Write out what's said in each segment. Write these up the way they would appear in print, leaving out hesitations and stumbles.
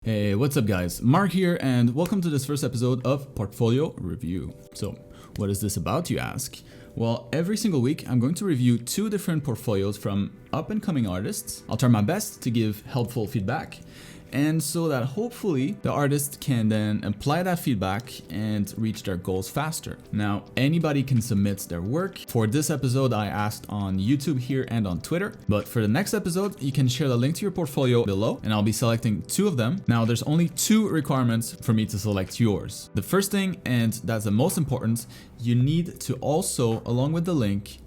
Hey, what's up guys? Marc here and welcome to this first episode of Portfolio Review. So, what is this about, you ask? Well, every single week I'm going to review 2 different portfolios from up and coming artists. I'll try my best to give helpful feedback, and so that hopefully the artist can then apply that feedback and reach their goals faster. Now, anybody can submit their work. For this episode, I asked on YouTube here and on Twitter, but for the next episode, you can share the link to your portfolio below and I'll be selecting 2 of them. Now, there's only 2 requirements for me to select yours. The first thing, and that's the most important, you need to also, along with the link,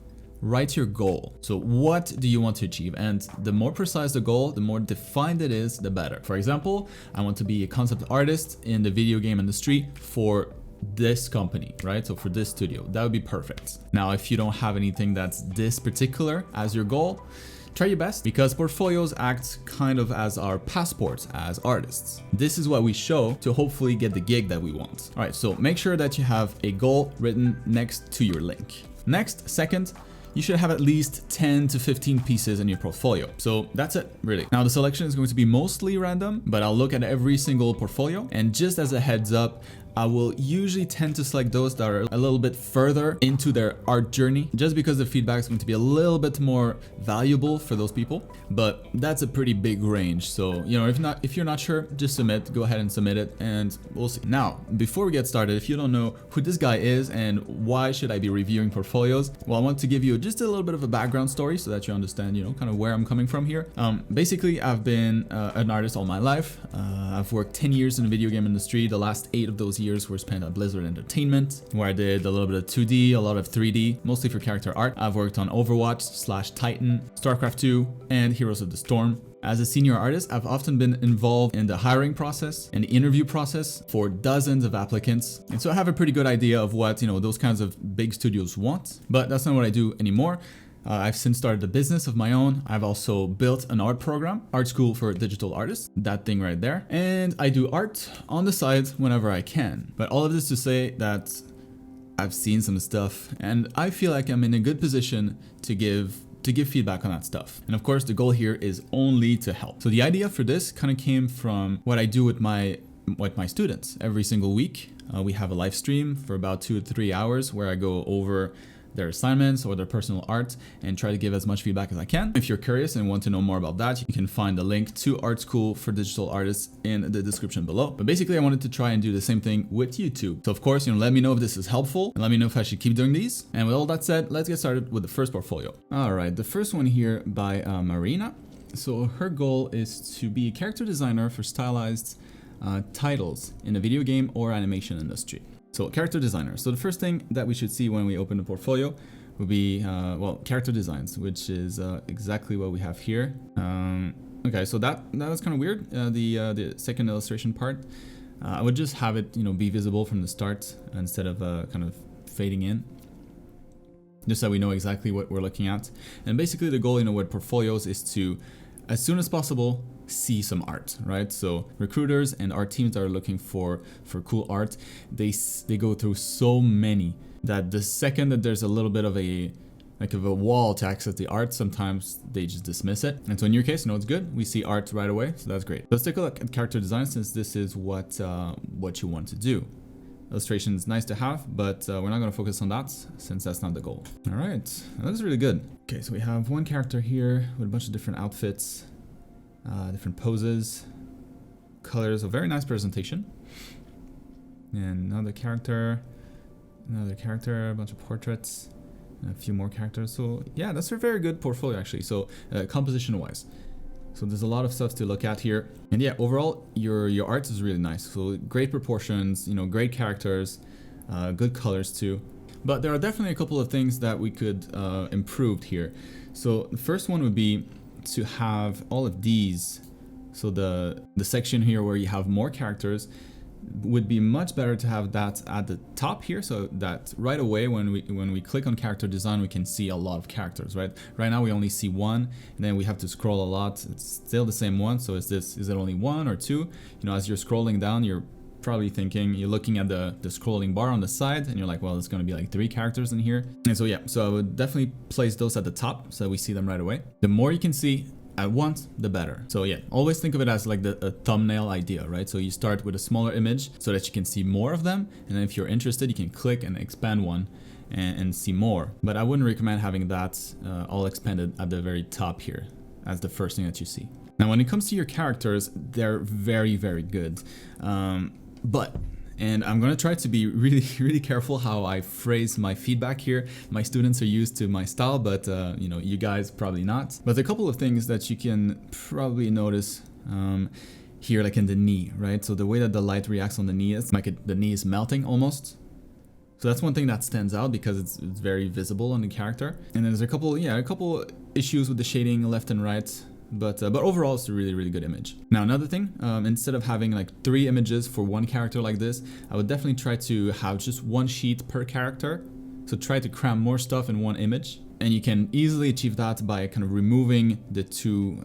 write your goal. So what do you want to achieve? And the more precise the goal, the more defined it is, the better. For example, I want to be a concept artist in the video game industry for this company, right? So for this studio, that would be perfect. Now, if you don't have anything that's this particular as your goal, try your best, because portfolios act kind of as our passports as artists. This is what we show to hopefully get the gig that we want. All right, so make sure that you have a goal written next to your link. Next, second, you should have at least 10 to 15 pieces in your portfolio. So that's it, really. Now the selection is going to be mostly random, but I'll look at every single portfolio. And just as a heads up, I will usually tend to select those that are a little bit further into their art journey, just because the feedback is going to be a little bit more valuable for those people. But that's a pretty big range. So, if you're not sure, just submit, go ahead and submit it and we'll see. Now, before we get started, if you don't know who this guy is and why should I be reviewing portfolios, well, I want to give you just a little bit of a background story so that you understand, kind of where I'm coming from here. Basically, I've been an artist all my life. I've worked 10 years in the video game industry. The last 8 of those years were spent at Blizzard Entertainment, where I did a little bit of 2D, a lot of 3D, mostly for character art. I've worked on Overwatch / Titan, StarCraft 2, and Heroes of the Storm. As a senior artist, I've often been involved in the hiring process and the interview process for dozens of applicants. And so I have a pretty good idea of what, those kinds of big studios want, but that's not what I do anymore. I've since started a business of my own. I've also built an art program, art school for digital artists, that thing right there. And I do art on the side whenever I can. But all of this to say that I've seen some stuff and I feel like I'm in a good position to give feedback on that stuff. And of course, the goal here is only to help. So the idea for this kind of came from what I do with my students. Every single week, we have a live stream for about 2 to 3 hours where I go over their assignments or their personal art and try to give as much feedback as I can. If you're curious and want to know more about that, you can find the link to Art School for Digital Artists in the description below. But basically, I wanted to try and do the same thing with YouTube. So of course, let me know if this is helpful and let me know if I should keep doing these. And with all that said, let's get started with the first portfolio. All right, the first one here by Marina. So her goal is to be a character designer for stylized titles in the video game or animation industry. So character designer. So the first thing that we should see when we open the portfolio would be, character designs, which is exactly what we have here. Okay, so that was kind of weird. The second illustration part, I would just have it, be visible from the start instead of kind of fading in, just so we know exactly what we're looking at. And basically the goal, with portfolios is to, as soon as possible, see some art, right? So recruiters and art teams that are looking for cool art, they go through so many that the second that there's a little bit of a wall to access the art, sometimes they just dismiss it. And so in your case, it's good. We see art right away, so that's great. Let's take a look at character design, since this is what you want to do. Illustration is nice to have, but we're not going to focus on that since that's not the goal. All right, that looks really good. Okay, so we have one character here with a bunch of different outfits, different poses, colors, a very nice presentation. And another character, a bunch of portraits, and a few more characters. So yeah, that's a very good portfolio actually. So composition wise. So there's a lot of stuff to look at here. And yeah, overall, your art is really nice. So great proportions, great characters, good colors too. But there are definitely a couple of things that we could improve here. So the first one would be to have all of these. So the section here where you have more characters would be much better to have that at the top here, so that right away when we click on character design, we can see a lot of characters, right? Right now we only see one, and then we have to scroll a lot. It's still the same one, so is it only 1 or 2? As you're scrolling down, you're probably thinking, you're looking at the scrolling bar on the side and you're like, well, it's going to be like 3 characters in here. And so yeah, so I would definitely place those at the top so that we see them right away. The more you can see, at once, the better. So yeah, always think of it as like a thumbnail idea, right? So you start with a smaller image so that you can see more of them. And then if you're interested, you can click and expand one and see more. But I wouldn't recommend having that all expanded at the very top here as the first thing that you see. Now, when it comes to your characters, they're very, very good. And I'm gonna try to be really, really careful how I phrase my feedback here. My students are used to my style, but you know, you guys probably not. But a couple of things that you can probably notice here, like in the knee, right? So the way that the light reacts on the knee is like the knee is melting almost. So that's one thing that stands out because it's very visible on the character. And then there's a couple issues with the shading left and right. But overall, it's a really, really good image. Now, another thing, instead of having like 3 images for one character like this, I would definitely try to have just one sheet per character. So try to cram more stuff in one image. And you can easily achieve that by kind of removing the two,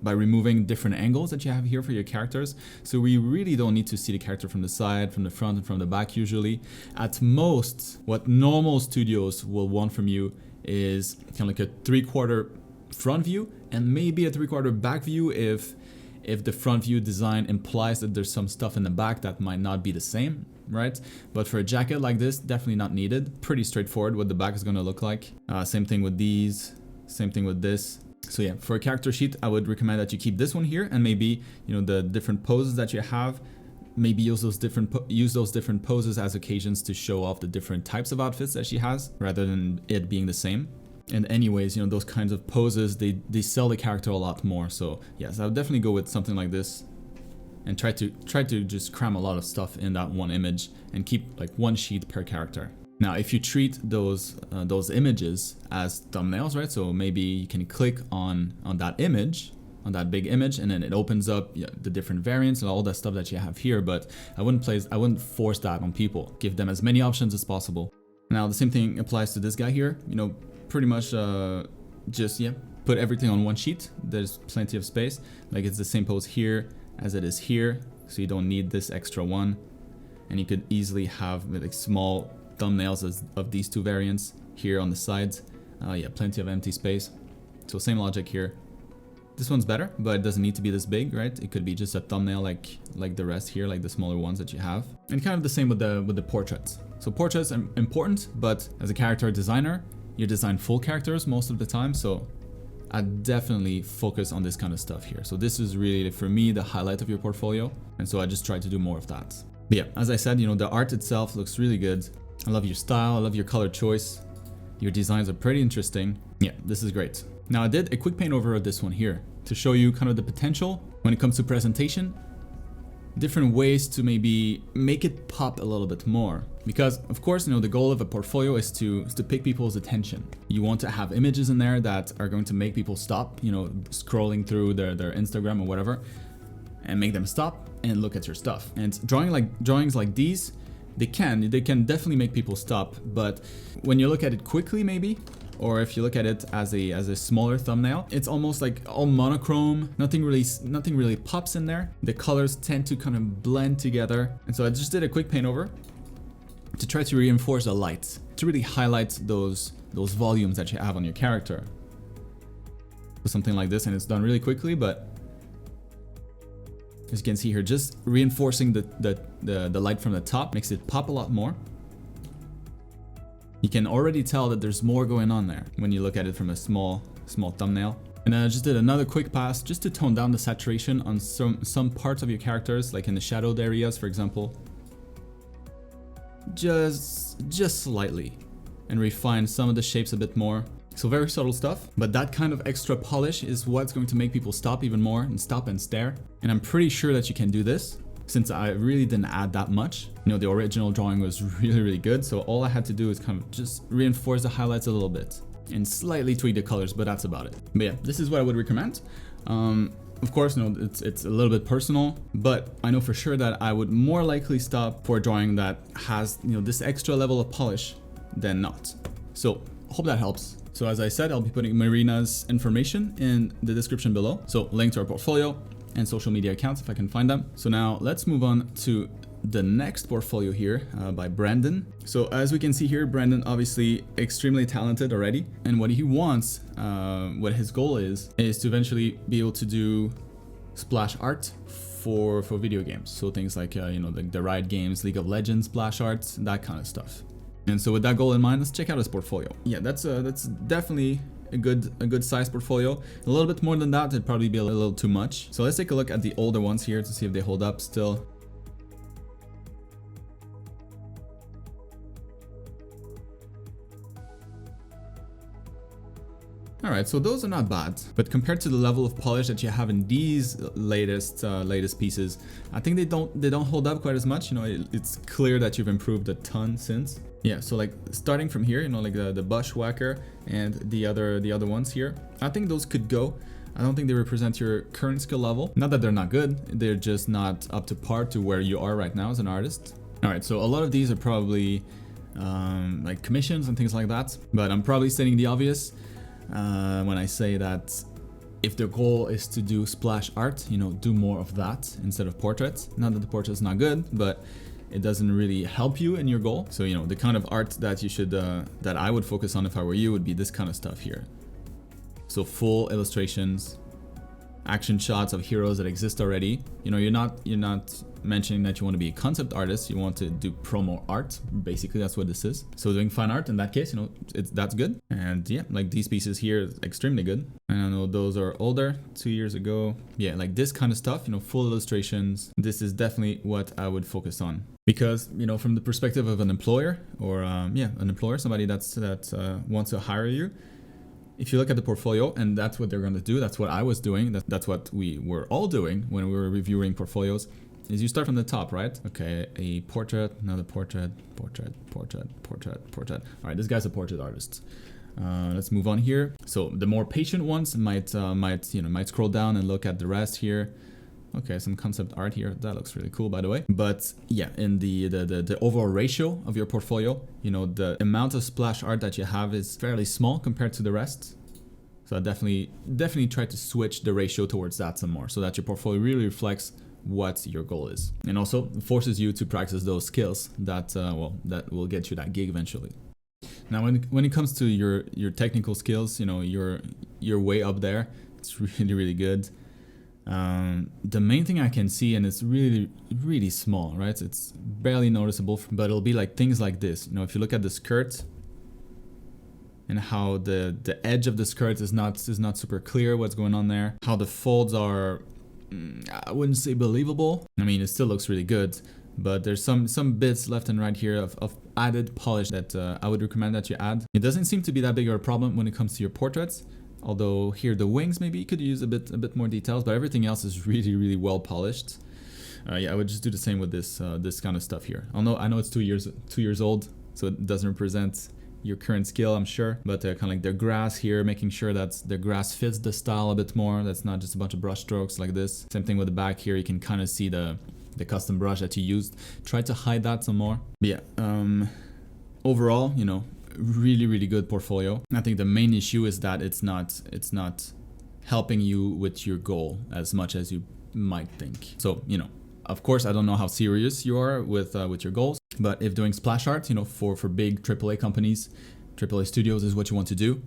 by removing different angles that you have here for your characters. So we really don't need to see the character from the side, from the front, and from the back usually. At most, what normal studios will want from you is kind of like a 3/4 front view and maybe a 3/4 back view if the front view design implies that there's some stuff in the back that might not be the same, right? But for a jacket like this, definitely not needed. Pretty straightforward what the back is going to look like. Same thing with these, same thing with this. So yeah, for a character sheet, I would recommend that you keep this one here and maybe, you know, the different poses that you have, maybe use those different poses as occasions to show off the different types of outfits that she has rather than it being the same. And anyways, you know, those kinds of poses, they sell the character a lot more. So yes, I would definitely go with something like this and try to just cram a lot of stuff in that one image and keep like one sheet per character. Now, if you treat those images as thumbnails, right? So maybe you can click on that image, on that big image, and then it opens up the different variants and all that stuff that you have here. But I wouldn't force that on people. Give them as many options as possible. Now, the same thing applies to this guy here. You know, pretty much just put everything on one sheet. There's plenty of space. Like it's the same pose here as it is here, so you don't need this extra one. And you could easily have like small thumbnails of these two variants here on the sides. Plenty of empty space. So same logic here. This one's better, but it doesn't need to be this big, right? It could be just a thumbnail like the rest here, like the smaller ones that you have. And kind of the same with the portraits. So portraits are important, but as a character designer, you design full characters most of the time, so I definitely focus on this kind of stuff here. So this is really, for me, the highlight of your portfolio, and so I just try to do more of that. But yeah, as I said, you know, the art itself looks really good. I love your style, I love your color choice. Your designs are pretty interesting. Yeah, this is great. Now I did a quick paint over of this one here to show you kind of the potential when it comes to presentation, different ways to maybe make it pop a little bit more. Because of course, you know, the goal of a portfolio is to pick people's attention. You want to have images in there that are going to make people stop, you know, scrolling through their Instagram or whatever, and make them stop and look at your stuff. And drawings like these, they can definitely make people stop. But when you look at it quickly, maybe, or if you look at it as a smaller thumbnail, it's almost like all monochrome. Nothing really pops in there. The colors tend to kind of blend together. And so I just did a quick paint over to try to reinforce the lights, to really highlight those volumes that you have on your character. Something like this, and it's done really quickly, but as you can see here, just reinforcing the light from the top makes it pop a lot more. You can already tell that there's more going on there when you look at it from a small thumbnail. And then I just did another quick pass just to tone down the saturation on some parts of your characters, like in the shadowed areas, for example. Just slightly, and refine some of the shapes a bit more. So very subtle stuff, but that kind of extra polish is what's going to make people stop even more and stop and stare. And I'm pretty sure that you can do this, since I really didn't add that much. You know, the original drawing was really, really good, so all I had to do is kind of just reinforce the highlights a little bit and slightly tweak the colors, but that's about it. But yeah, this is what I would recommend. Of course, you know, it's a little bit personal, but I know for sure that I would more likely stop for a drawing that has, you know, this extra level of polish than not. So hope that helps. So as I said, I'll be putting Marina's information in the description below. So link to our portfolio and social media accounts if I can find them. So now let's move on to the next portfolio here by Brandon. So as we can see here, Brandon obviously extremely talented already, and what he wants, what his goal is to eventually be able to do splash art for video games. So things like you know, the Riot Games, League of Legends splash arts, that kind of stuff. And so with that goal in mind, let's check out his portfolio. Yeah, that's definitely a good size portfolio. A little bit more than that, it'd probably be a little too much. So let's take a look at the older ones here to see if they hold up still. Alright, so those are not bad, but compared to the level of polish that you have in these latest pieces, I think they don't hold up quite as much. You know, it's clear that you've improved a ton since. Yeah, so like starting from here, you know, like the bushwhacker and the other ones here, I think those could go. I don't think they represent your current skill level. Not that they're not good, they're just not up to par to where you are right now as an artist. Alright, so a lot of these are probably like commissions and things like that, but I'm probably stating the obvious when I say that if the goal is to do splash art, you know, do more of that instead of portraits. Not that the portrait's not good, but it doesn't really help you in your goal. So, you know, the kind of art that you should, that I would focus on if I were you would be this kind of stuff here. So full illustrations, action shots of heroes that exist already. You know, you're not mentioning that you want to be a concept artist, you want to do promo art. Basically, that's what this is. So doing fine art in that case, you know, that's good. And yeah, like these pieces here is extremely good. And I know those are older, 2 years ago. Yeah, like this kind of stuff, you know, full illustrations. This is definitely what I would focus on. Because, you know, from the perspective of an employer or an employer, somebody that wants to hire you, if you look at the portfolio, and that's what they're going to do, that's what I was doing, that's what we were all doing when we were reviewing portfolios, is you start from the top, right? Okay, a portrait, another portrait. All right, this guy's a portrait artist. Let's move on here. So the more patient ones might scroll down and look at the rest here. Okay, some concept art here. That looks really cool, by the way. But yeah, in the overall ratio of your portfolio, you know, the amount of splash art that you have is fairly small compared to the rest. So I definitely try to switch the ratio towards that some more, so that your portfolio really reflects what your goal is, and also forces you to practice those skills that that will get you that gig eventually. Now, when it comes to your technical skills, you know, you're way up there. It's really good. The main thing I can see, and it's really small, right? It's barely noticeable, but it'll be like things like this. You know, if you look at the skirt and how the edge of the skirt is not super clear what's going on there, how the folds are, I wouldn't say believable. I mean, it still looks really good, but there's some bits left and right here of added polish that I would recommend that you add. It doesn't seem to be that big of a problem when it comes to your portraits. Although here the wings maybe you could use a bit more details, but everything else is really well polished. Yeah, I would just do the same with this kind of stuff here. I know it's 2 years old, so it doesn't represent your current skill, I'm sure, but kind of like the grass here, making sure that the grass fits the style a bit more. That's not just a bunch of brush strokes like this. Same thing with the back here. You can kind of see the custom brush that you used. Try to hide that some more. But yeah, overall, you know, really good portfolio. I think the main issue is that it's not helping you with your goal as much as you might think. So, you know, of course, I don't know how serious you are with your goals, but if doing splash art, you know, for big AAA companies, AAA studios is what you want to do,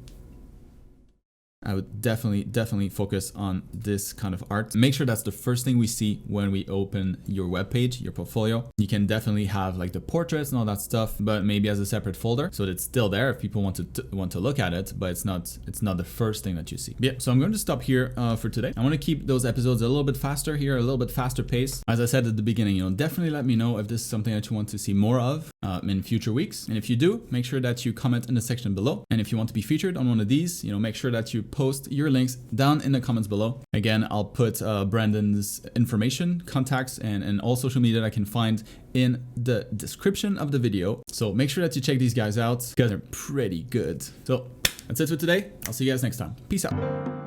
I would definitely focus on this kind of art. Make sure that's the first thing we see when we open your webpage, your portfolio. You can definitely have like the portraits and all that stuff, but maybe as a separate folder, so that it's still there if people want to look at it, but it's not the first thing that you see. Yeah, so I'm going to stop here for today. I want to keep those episodes a little bit faster here, a little bit faster pace. As I said at the beginning, you know, definitely let me know if this is something that you want to see more of in future weeks. And if you do, make sure that you comment in the section below. And if you want to be featured on one of these, you know, make sure that you post your links down in the comments below. Again, I'll put Brandon's information, contacts, and all social media that I can find in the description of the video. So make sure that you check these guys out. These guys are pretty good. So that's it for today. I'll see you guys next time. Peace out.